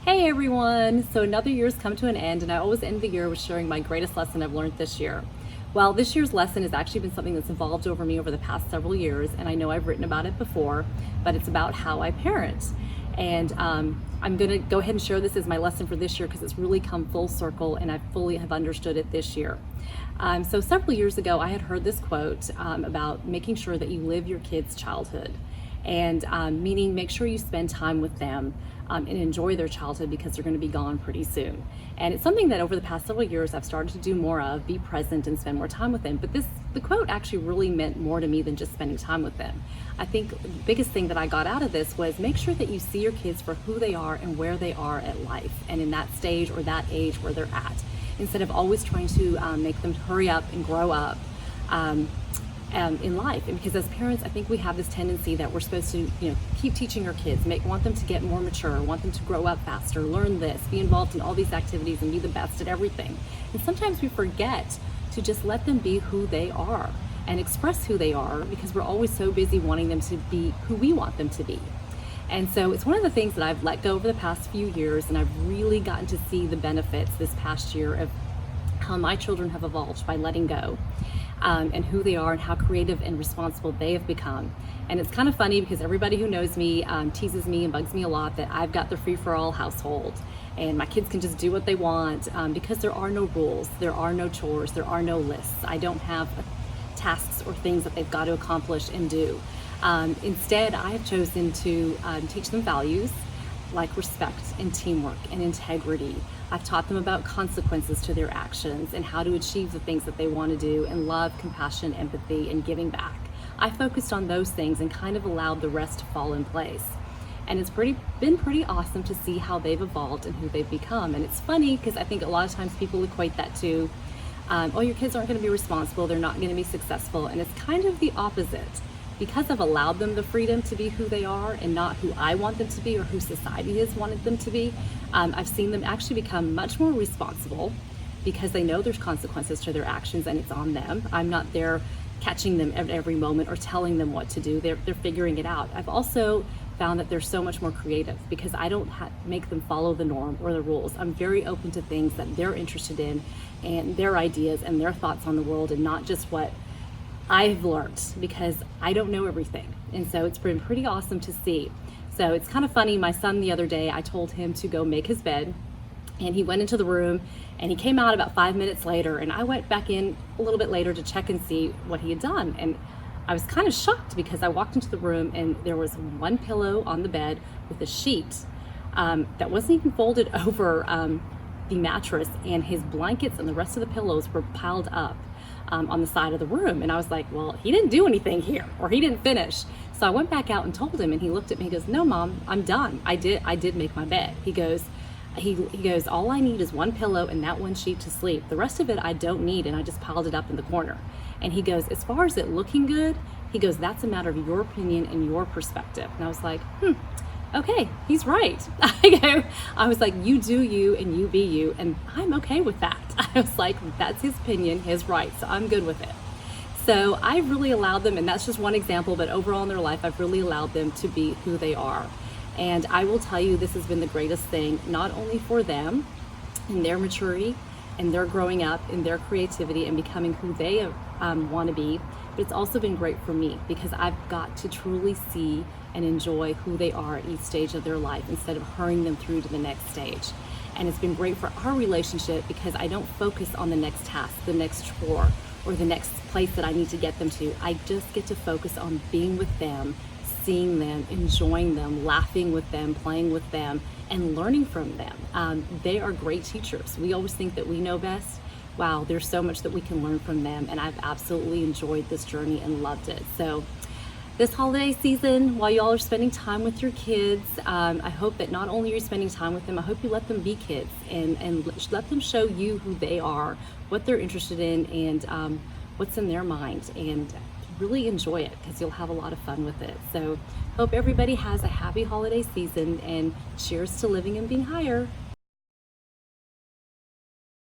Hey everyone! So another year's come to an end, and I always end the year with sharing my greatest lesson I've learned this year. Well, this year's lesson has actually been something that's evolved over me over the past several years, and I know I've written about it before, but it's about how I parent. And I'm going to go ahead and share this as my lesson for this year because it's really come full circle and I fully have understood it this year. So several years ago, I had heard this quote about making sure that you live your kids' childhood. And meaning make sure you spend time with them and enjoy their childhood because they're going to be gone pretty soon. And it's something that over the past several years I've started to do more of, be present and spend more time with them. But the quote actually really meant more to me than just spending time with them. I think the biggest thing that I got out of this was make sure that you see your kids for who they are and where they are at life and in that stage or that age where they're at, instead of always trying to make them hurry up and grow up. In life. And because as parents, I think we have this tendency that we're supposed to, keep teaching our kids, want them to get more mature, want them to grow up faster, learn this, be involved in all these activities and be the best at everything. And sometimes we forget to just let them be who they are and express who they are because we're always so busy wanting them to be who we want them to be. And so it's one of the things that I've let go over the past few years, and I've really gotten to see the benefits this past year of how my children have evolved by letting go. And who they are and how creative and responsible they have become. And it's kind of funny because everybody who knows me teases me and bugs me a lot that I've got the free-for-all household and my kids can just do what they want because there are no rules, there are no chores, there are no lists. I don't have tasks or things that they've got to accomplish and do. Instead, I have chosen to teach them values like respect and teamwork and integrity. I've taught them about consequences to their actions and how to achieve the things that they want to do, and love, compassion, empathy, and giving back. I focused on those things and kind of allowed the rest to fall in place. And it's been pretty awesome to see how they've evolved and who they've become. And it's funny because I think a lot of times people equate that to, oh, your kids aren't going to be responsible, they're not going to be successful. And it's kind of the opposite. Because I've allowed them the freedom to be who they are and not who I want them to be or who society has wanted them to be, I've seen them actually become much more responsible because they know there's consequences to their actions and it's on them. I'm not there catching them at every moment or telling them what to do. They're figuring it out. I've also found that they're so much more creative because I don't make them follow the norm or the rules. I'm very open to things that they're interested in and their ideas and their thoughts on the world, and not just what I've learned, because I don't know everything. And so it's been pretty awesome to see. So it's kind of funny, my son the other day, I told him to go make his bed and he went into the room and he came out about 5 minutes later, and I went back in a little bit later to check and see what he had done. And I was kind of shocked because I walked into the room and there was one pillow on the bed with a sheet that wasn't even folded over the mattress, and his blankets and the rest of the pillows were piled up on the side of the room. And I was like, well, he didn't do anything here, or he didn't finish. So I went back out and told him, and he looked at me, he goes, no mom, I'm done. I did make my bed. He goes, all I need is one pillow and that one sheet to sleep. The rest of it I don't need, and I just piled it up in the corner. And he goes, as far as it looking good, he goes, that's a matter of your opinion and your perspective. And I was like, okay, he's right. I was like, you do you and you be you, and I'm okay with that. I was like, that's his opinion, his right, so I'm good with it. So I really allowed them, and that's just one example, but overall in their life, I've really allowed them to be who they are. And I will tell you, this has been the greatest thing, not only for them in their maturity and their growing up in their creativity and becoming who they want to be, but it's also been great for me because I've got to truly see and enjoy who they are at each stage of their life instead of hurrying them through to the next stage. And it's been great for our relationship because I don't focus on the next task, the next chore, or the next place that I need to get them to. I just get to focus on being with them, seeing them, enjoying them, laughing with them, playing with them, and learning from them. They are great teachers. We always think that we know best. Wow, there's so much that we can learn from them, and I've absolutely enjoyed this journey and loved it. So this holiday season, while y'all are spending time with your kids, I hope that not only are you spending time with them, I hope you let them be kids and let them show you who they are, what they're interested in, and what's in their mind, and really enjoy it because you'll have a lot of fun with it. So hope everybody has a happy holiday season, and cheers to living and being higher.